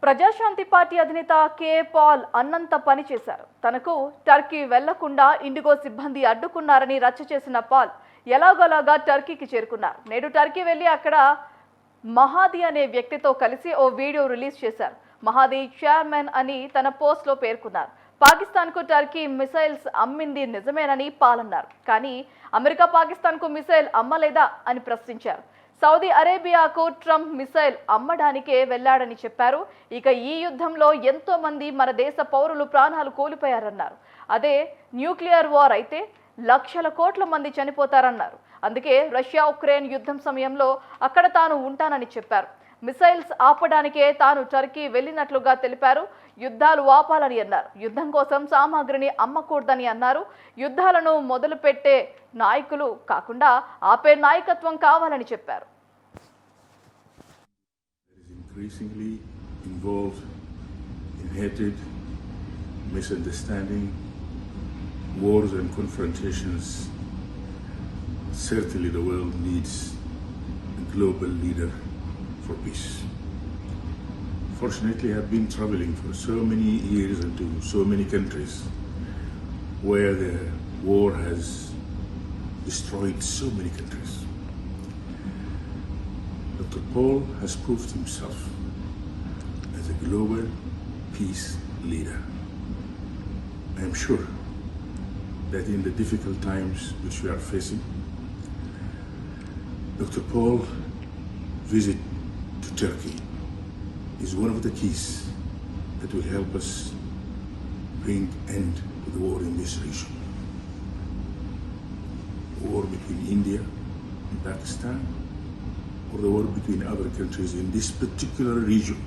Praja Shanti party అధినేత కే Paul అన్నంత పని చేశారు. తనకు టర్కీ వెళ్లకుండా ఇండిగో సిబ్బంది అడ్డుకున్నారని రచ్చ చేసిన పాల్ ఎలాగోలాగా టర్కీకి చేరుకున్నారు. నేడు టర్కీ వెళ్లి అక్కడ మహాది అనే వ్యక్తితో కలిసి ఓ వీడియో రిలీజ్ చేశారు. మహాది చైర్మన్ అని తన పోస్ట్లో పేర్కొన్నారు. పాకిస్తాన్కు టర్కీ మిసైల్స్ అమ్మింది నిజమేనని పాల్ అన్నారు. కానీ అమెరికా పాకిస్తాన్కు మిసైల్ అమ్మలేదా అని ప్రశ్నించారు. సౌదీ అరేబియాకు ట్రంప్ మిసైల్ అమ్మడానికే వెళ్లాడని చెప్పారు. ఇక ఈ యుద్ధంలో ఎంతో మంది మన దేశ పౌరులు ప్రాణాలు కోల్పోయారన్నారు. అదే న్యూక్లియర్ వార్ అయితే లక్షల కోట్ల మంది చనిపోతారన్నారు. అందుకే రష్యా ఉక్రెయిన్ యుద్ధం సమయంలో అక్కడ తాను ఉంటానని చెప్పారు. మిసైల్స్ ఆపడానికే తాను టర్కీ వెళ్లినట్లుగా తెలిపారు. యుద్ధాలు ఆపాలని అన్నారు. యుద్ధం కోసం సామాగ్రిని అమ్మకూడదని అన్నారు. యుద్ధాలను మొదలుపెట్టే నాయకులు కాకుండా ఆపే నాయకత్వం కావాలని చెప్పారు. Increasingly involved in hatred, misunderstanding, wars and confrontations. Certainly the world needs a global leader for peace. Fortunately, I have been traveling for so many years into so many countries where the war has destroyed so many countries. Dr. Paul has proved himself as a global peace leader. I am sure that in the difficult times which we are facing, Dr. Paul's visit to Turkey is one of the keys that will help us bring end to the war in this region. War between India and Pakistan, or the war between other countries in this particular region,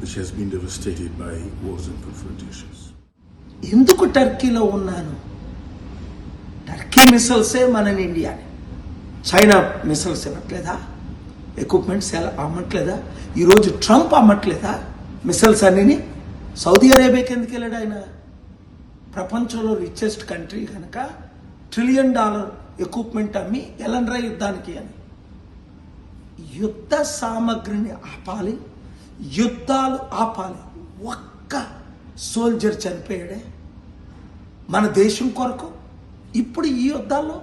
which has been devastated by wars and confrontations. ఎందుకు టర్కీలో ఉన్నాను? Turkey మిసైల్సే మన ఇండియాని, China missiles ఇవ్వట్లేదా? Equipments అమ్మట్లేదా? ఈరోజు Trump అమ్మట్లేదా missiles అన్నిని? Saudi అరేబియాకి ఎందుకు వెళ్ళాడు ఆయన? ప్రపంచంలో richest country కనుక $1 ట్రిలియన్ ఎక్విప్మెంట్ అమ్మి ఎలండ్రా యుద్ధానికి అని. యుద్ధ సామగ్రిని ఆపాలి, యుద్ధాలు ఆపాలి. ఒక్క సోల్జర్ చనిపోయాడే మన దేశం కొరకు. ఇప్పుడు ఈ యుద్ధాల్లో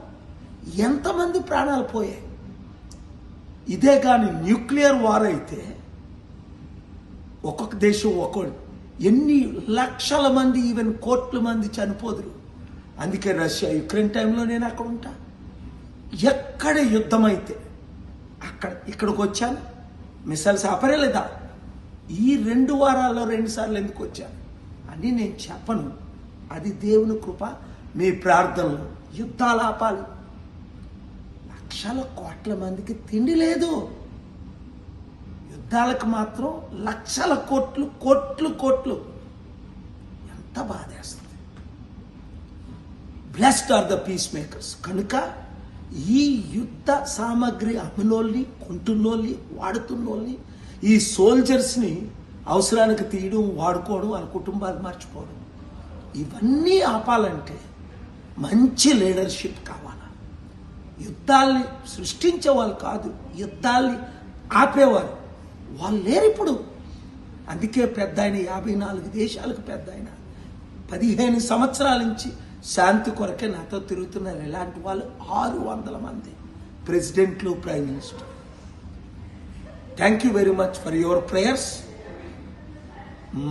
ఎంతమంది ప్రాణాలు పోయాయి? ఇదే కానీ న్యూక్లియర్ వార్ అయితే ఒక్కొక్క దేశం ఎన్ని లక్షల మంది, ఈవెన్ కోట్ల మంది చనిపోదురు. అందుకే రష్యా యుక్రెయిన్ టైంలో నేను అక్కడ ఉంటా. ఎక్కడ యుద్ధం అయితే ఇక్కడికి వచ్చాను. మిసైల్స్ ఆపరేలేదా? ఈ 2 వారాల్లో 2 సార్లు ఎందుకు వచ్చాను అని నేను చెప్పను. అది దేవుని కృప, మీ ప్రార్థనలు. యుద్ధాలు ఆపాలి. లక్షల కోట్ల మందికి తిండి లేదు. యుద్ధాలకు మాత్రం లక్షల కోట్లు కోట్లు కోట్లు. ఎంత బాధేస్తుంది. Blessed are the peacemakers. కనుక ఈ యుద్ధ సామాగ్రి అమ్మినోళ్ళని, కొంటున్నోళ్ళని, వాడుతున్నోళ్ళని, ఈ సోల్జర్స్ని అవసరానికి తీయడం, వాడుకోవడం, వాళ్ళ కుటుంబాలు మర్చిపోవడం, ఇవన్నీ ఆపాలంటే మంచి లీడర్షిప్ కావాలి. యుద్ధాల్ని సృష్టించే వాళ్ళు కాదు, యుద్ధాల్ని ఆపేవారు వాళ్ళు లేరు ఇప్పుడు. అందుకే పెద్ద ఆయన 54 దేశాలకు పెద్ద ఆయన 15 సంవత్సరాల నుంచి శాంతి కొరకే నాతో తిరుగుతున్నారు. ఇలాంటి వాళ్ళు 600 మంది ప్రెసిడెంట్లు, prime minister. Thank you very much for your prayers.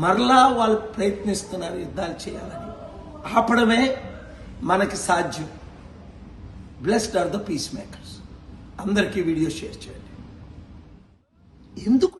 మరలా వాళ్ళు ప్రయత్నిస్తున్నారు యుద్ధాలు చేయాలని. ఆపడమే మనకి సాధ్యం. Blessed are the peacemakers. అందరికీ వీడియో షేర్ చేయండి. ఎందుకు